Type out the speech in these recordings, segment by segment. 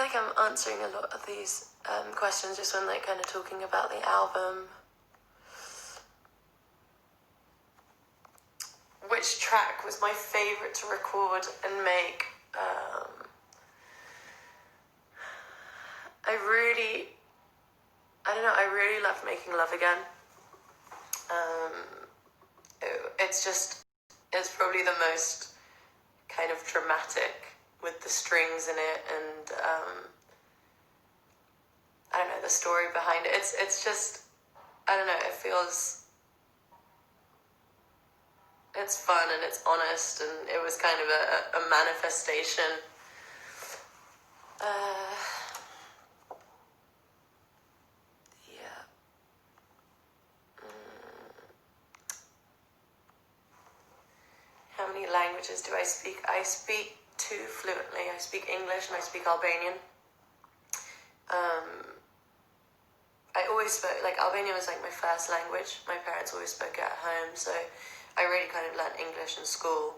like I'm answering a lot of these questions just when like kind of talking about the album. Which track was my favourite to record and make? I really loved making Love Again. It's probably the most kind of dramatic with the strings in it, and I don't know, the story behind it. It's just, I don't know, it's fun and it's honest, and it was kind of a manifestation. How many languages do I speak? I speak 2 fluently. I speak English and I speak Albanian. I always spoke, like, Albanian was like my first language. My parents always spoke it at home, so I really kind of learned English in school,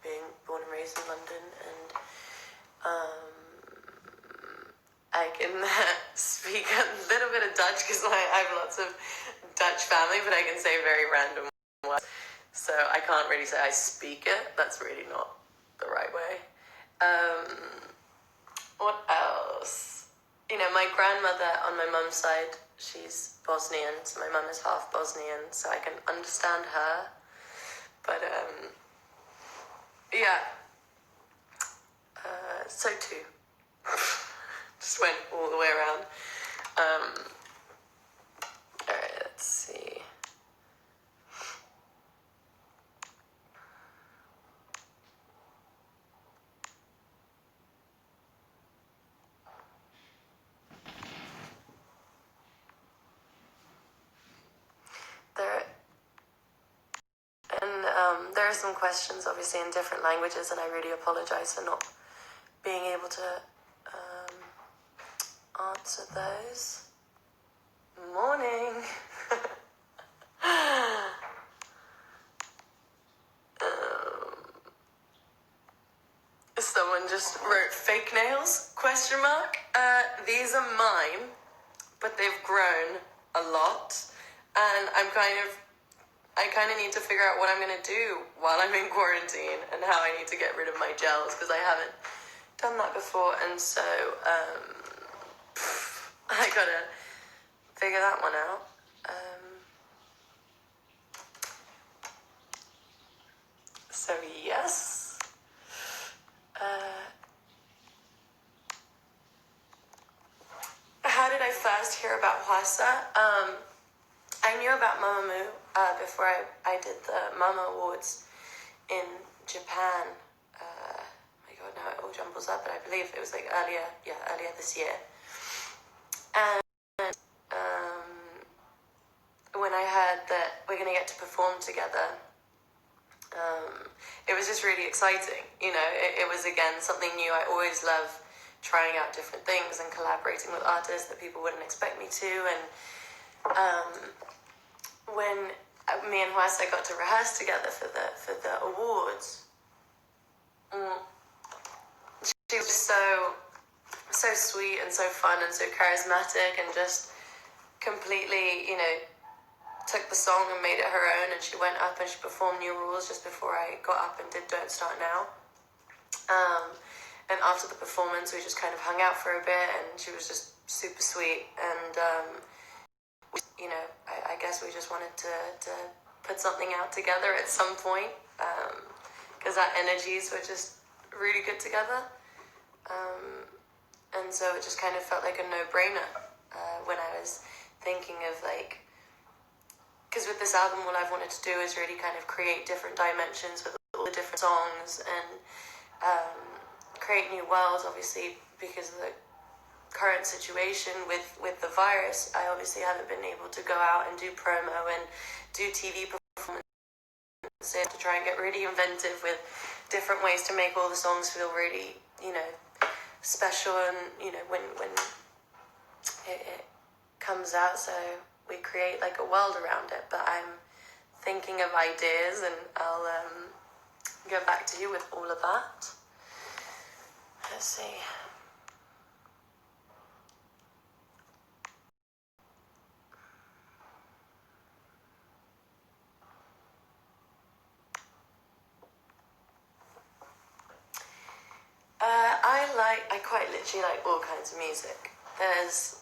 being born and raised in London, and I can speak a little bit of Dutch because I have lots of Dutch family, but I can say very random words. So I can't really say I speak it. That's really not the right way. What else? You know, my grandmother on my mum's side, she's Bosnian, so my mum is half Bosnian, so I can understand her. But, yeah. So too. Just went all the way around. Alright, let's see. There are some questions, obviously, in different languages, and I really apologize for not being able to answer those. Morning. Someone just wrote fake nails, question mark. These are mine, but they've grown a lot, and I kind of need to figure out what I'm going to do while I'm in quarantine and how I need to get rid of my gels, because I haven't done that before, and so I gotta figure that one out. So yes. How did I first hear about Hwasa? I knew about Mamamoo before I did the Mama Awards in Japan. My God, now it all jumbles up, but I believe it was like earlier this year. And when I heard that we're going to get to perform together, it was just really exciting. You know, it was, again, something new. I always love trying out different things and collaborating with artists that people wouldn't expect me to. And when me and Hwasa got to rehearse together for the awards, she was so sweet and so fun and so charismatic, and just completely, you know, took the song and made it her own. And she went up and she performed New Rules just before I got up and did Don't Start Now. And after the performance, we just kind of hung out for a bit, and she was just super sweet. And you know, I guess we just wanted to put something out together at some point, because our energies were just really good together. And so it just kind of felt like a no-brainer when I was thinking of, like, because with this album, what I've wanted to do is really kind of create different dimensions with all the different songs, and create new worlds, obviously, because of the current situation with the virus. I obviously haven't been able to go out and do promo and do TV performances. So I have to try and get really inventive with different ways to make all the songs feel really, you know, special, and, you know, when it comes out, so we create like a world around it. But I'm thinking of ideas, and I'll get back to you with all of that. Let's see. I quite literally like all kinds of music. There's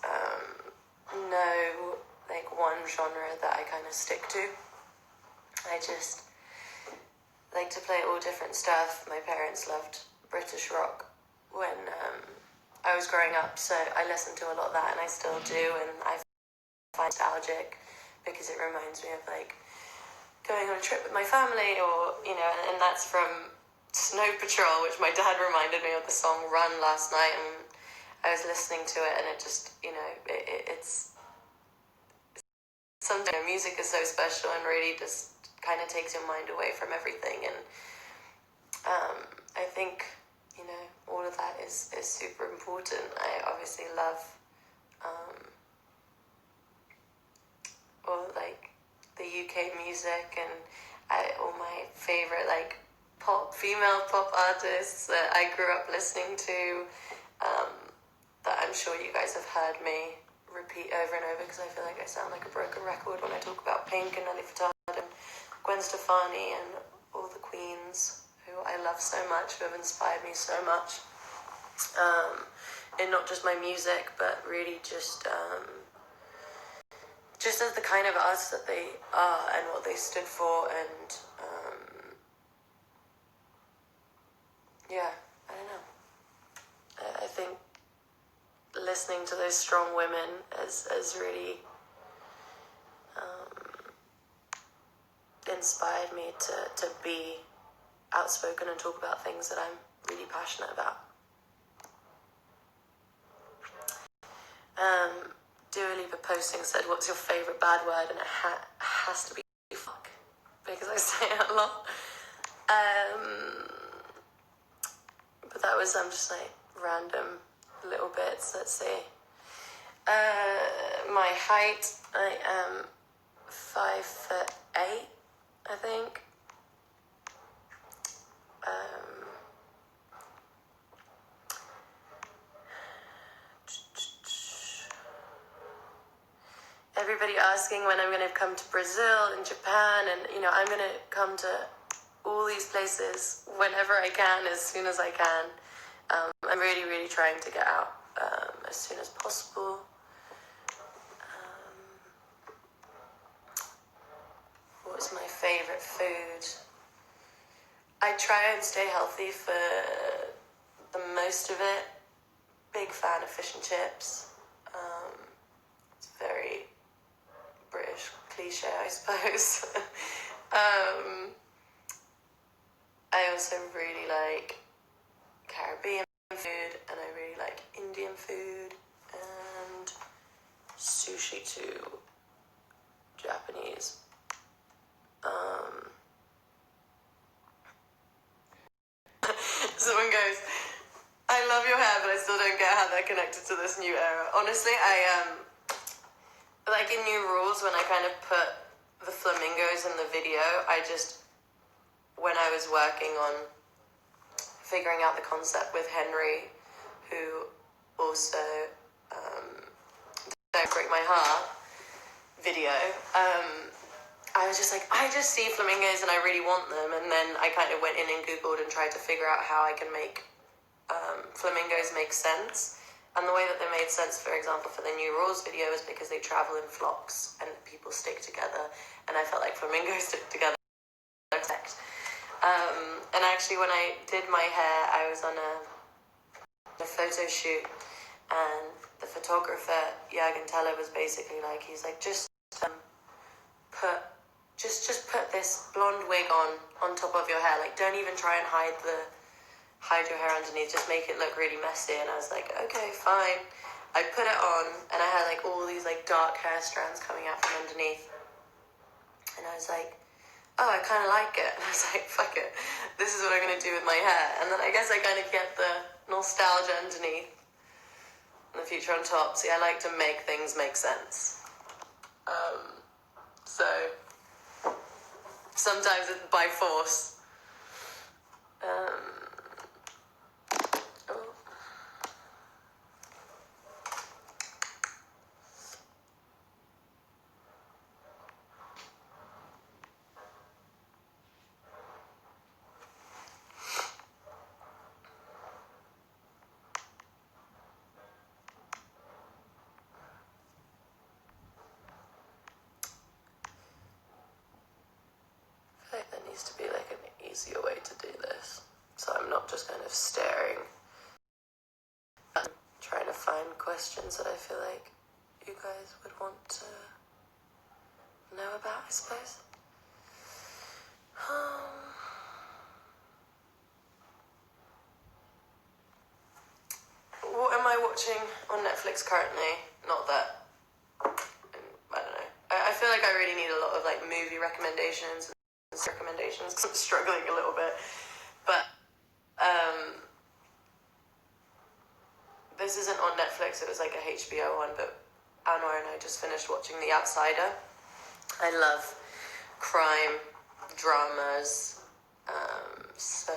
no like one genre that I kind of stick to. I just like to play all different stuff. My parents loved British rock when I was growing up, so I listened to a lot of that, and I still do, and I find nostalgic because it reminds me of like going on a trip with my family, or and that's from Snow Patrol, which my dad reminded me of the song Run last night, and I was listening to it, and it just it's something. Music is so special and really just kind of takes your mind away from everything, and I think all of that is super important. I obviously love all like the UK music, and all my favorite like female pop artists that I grew up listening to, that I'm sure you guys have heard me repeat over and over, because I feel like I sound like a broken record when I talk about Pink and Nelly Furtado and Gwen Stefani and all the queens who I love so much, who have inspired me so much, in not just my music, but really just as the kind of artists that they are and what they stood for, and yeah, I don't know. I think listening to those strong women has really inspired me to be outspoken and talk about things that I'm really passionate about. Dua Lipa posting said, "What's your favourite bad word?" And it has to be fuck, because I say it a lot. But that was just like random little bits. Let's see. My height, I am 5'8", I think. Everybody asking when I'm going to come to Brazil and Japan, and I'm going to come to all these places whenever I can, as soon as I can. I'm really trying to get out as soon as possible. What's my favorite food? I try and stay healthy for the most of it. Big fan of fish and chips. It's very British cliche, I suppose. I also really like Caribbean food, and I really like Indian food, and sushi too. Japanese. Someone goes, "I love your hair, but I still don't get how they're connected to this new era." Honestly, I like in New Rules, when I kind of put the flamingos in the video, when I was working on figuring out the concept with Henry, who also Don't Break My Heart video, I was just like, I just see flamingos and I really want them, and then I kind of went in and Googled and tried to figure out how I can make flamingos make sense. And the way that they made sense, for example, for the New Rules video, is because they travel in flocks and people stick together, and I felt like flamingos stick together. And actually, when I did my hair, I was on a photo shoot, and the photographer Jürgen Teller was basically like, he's like, just put this blonde wig on top of your hair, like don't even try and hide your hair underneath, just make it look really messy. And I was like, okay, fine. I put it on, and I had like all these like dark hair strands coming out from underneath, and I was like, oh, I kind of like it. And I was like, fuck it, this is what I'm going to do with my hair. And then I guess I kind of get the nostalgia underneath and the future on top. See, I like to make things make sense. So sometimes it's by force. needs to be like an easier way to do this, so I'm not just kind of staring. I'm trying to find questions that I feel like you guys would want to know about, I suppose. What am I watching on Netflix currently? Not that, I don't know. I feel like I really need a lot of like movie recommendations and recommendations because I'm struggling a little bit. But this isn't on Netflix, it was like a HBO one, but Anwar and I just finished watching The Outsider. I love crime, dramas, so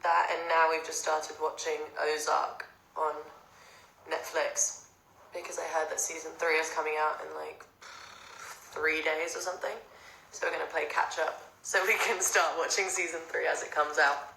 that, and now we've just started watching Ozark on Netflix because I heard that season 3 is coming out in like 3 days or something, so we're going to play catch up so we can start watching season 3 as it comes out.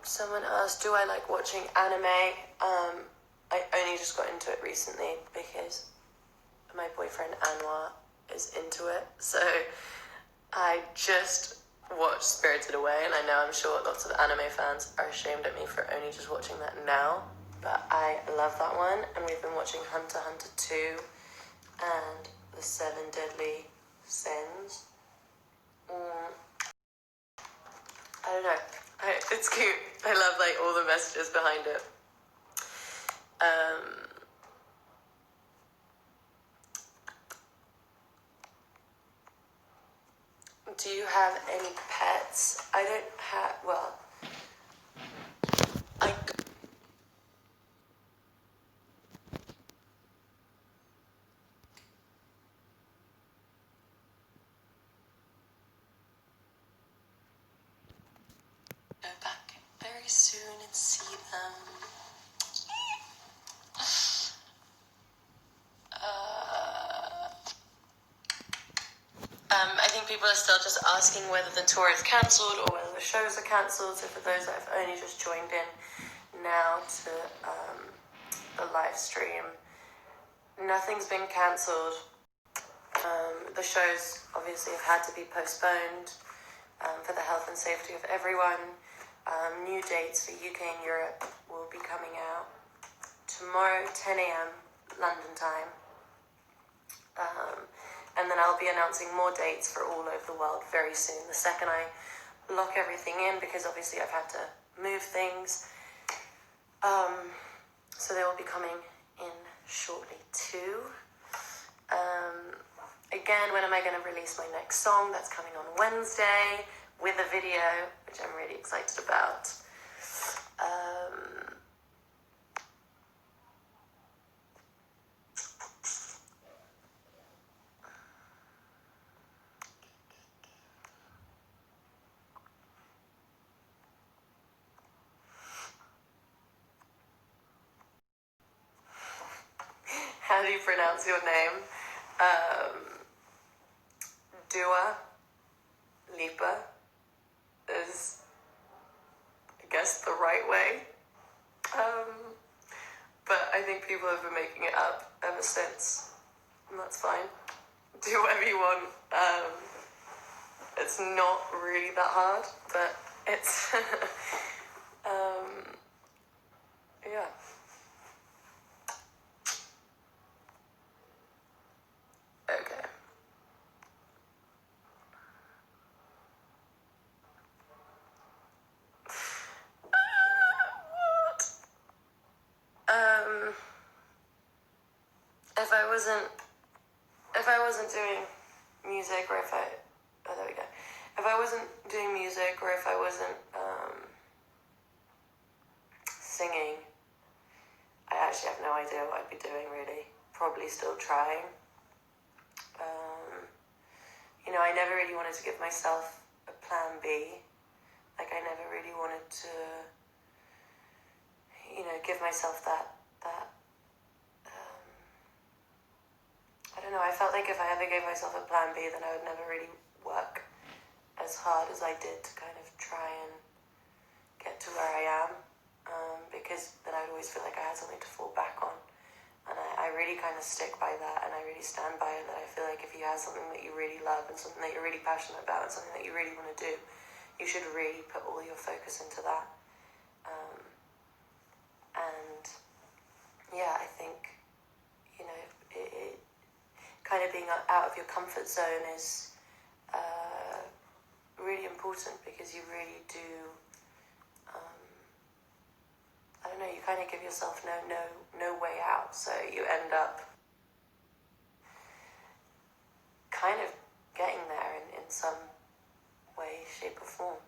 Someone asked, do I like watching anime? I only just got into it recently because my boyfriend Anwar is into it. So I just watched Spirited Away, and I know I'm sure lots of anime fans are ashamed at me for only just watching that now. But I love that one, and we've been watching Hunter x Hunter 2 and The 7 Deadly Sins. I don't know. It's cute. I love like all the messages behind it. Do you have any pets? I don't have, well, I... go back very soon and see them. I think people are still just asking whether the tour is cancelled or whether the shows are cancelled. So for those that have only just joined in now to the live stream, nothing's been cancelled. The shows obviously have had to be postponed for the health and safety of everyone. New dates for UK and Europe will be coming out tomorrow, 10 a.m. London time. And then I'll be announcing more dates for all over the world very soon, the second I lock everything in, because obviously I've had to move things. So they will be coming in shortly too. Again, when am I going to release my next song? That's coming on Wednesday with a video, which I'm really excited about. How do you pronounce your name? Dua Lipa is, I guess, the right way. But I think people have been making it up ever since, and that's fine. Do whatever you want. It's not really that hard, but it's yeah. Okay. What? If I wasn't doing music, or if I, oh, there we go. If I wasn't doing music, or if I wasn't singing, I actually have no idea what I'd be doing, really. Probably still trying. I never really wanted to give myself a plan B. Like, I never really wanted to, give myself that I don't know, I felt like if I ever gave myself a plan B, then I would never really work as hard as I did to kind of try and get to where I am, because then I'd always feel like I had something to fall back on. And I really kind of stick by that, and I really stand by it, that I feel like if you have something that you really love and something that you're really passionate about and something that you really want to do, you should really put all your focus into that. And yeah, I think, it kind of being out of your comfort zone is really important, because you really do, I don't know, you kind of give yourself no way out, so you end up kind of getting there in some way, shape or form.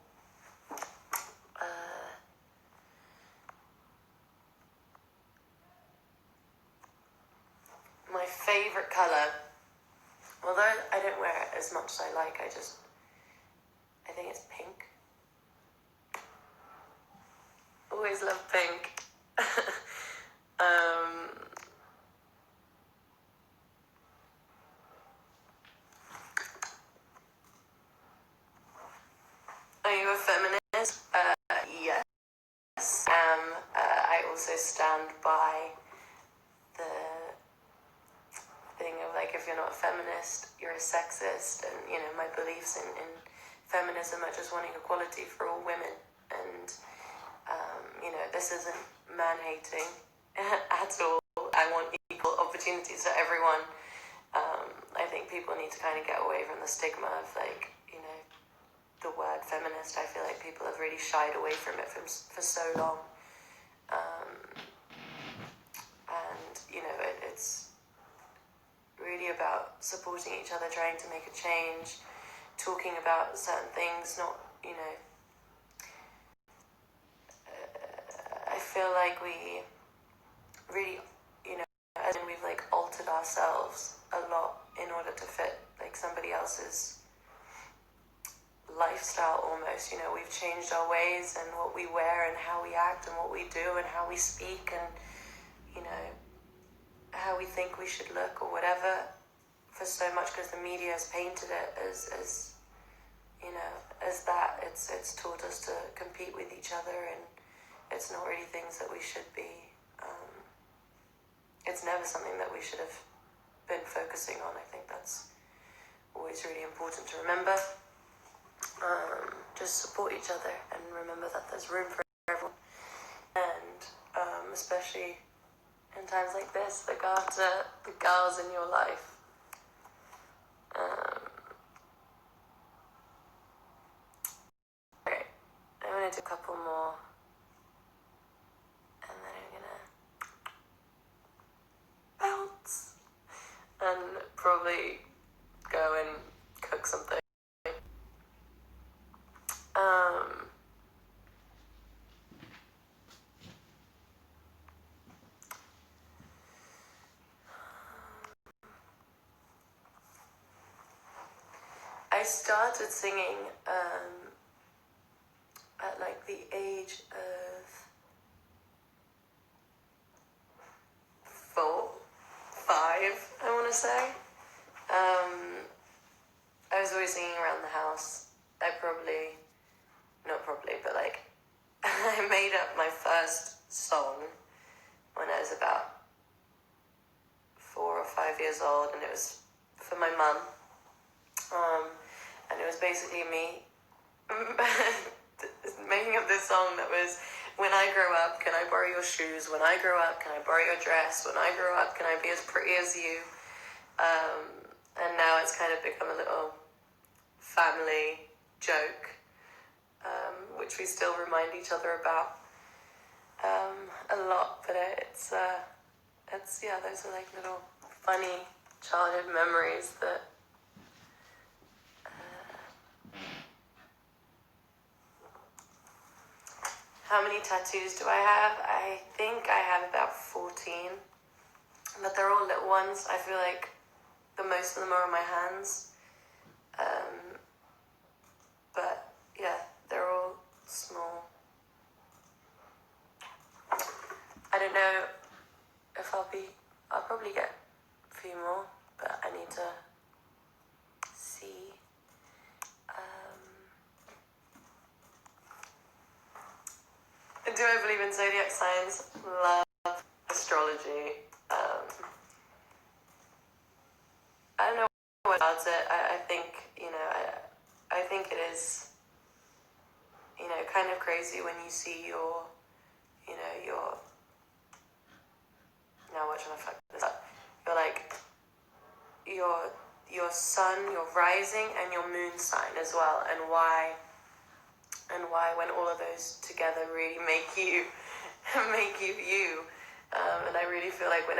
My favourite colour, although I don't wear it as much as I like, I think it's pink. Always love pink. Are you a feminist? Yes. I also stand by the thing of, like, if you're not a feminist, you're a sexist, and, my beliefs in feminism are just wanting equality for all women, and, this isn't man-hating at all. I want equal opportunities for everyone. I think people need to kind of get away from the stigma of, like, the word feminist. I feel like people have really shied away from it for so long. And, it's really about supporting each other, trying to make a change, talking about certain things, not, I feel like we really, as in we've, like, altered ourselves a lot in order to fit, like, somebody else's lifestyle almost. We've changed our ways and what we wear and how we act and what we do and how we speak and, how we think we should look or whatever, for so much, because the media has painted it as that. It's taught us to compete with each other, and it's not really things that we should be. It's never something that we should have been focusing on. I think that's always really important to remember. Just support each other and remember that there's room for everyone, and especially in times like this, look after the girls in your life. Okay, I'm gonna do a couple more, and then I'm gonna bounce and probably go and cook something. I started singing at, like, the age of 4, 5, I want to say. I was always singing around the house. But, like, I made up my first song when I was about 4 or 5 years old, and it was for my mum. And it was basically me making up this song that was, when I grow up, can I borrow your shoes? When I grow up, can I borrow your dress? When I grow up, can I be as pretty as you? And now it's kind of become a little family joke, which we still remind each other about a lot. But it's yeah, those are, like, little funny childhood memories that How many tattoos do I have? I think I have about 14, but they're all little ones. I feel like most of them are on my hands. But yeah, they're all small. I don't know if I'll probably get a few more, but I need to see. Do I believe in zodiac signs? Love astrology. I don't know what about it. I think, I think it is, kind of crazy when you see your now what should I fuck this up? You're like, your sun, your rising, and your moon sign as well, and why when all of those together really make you you. And I really feel like when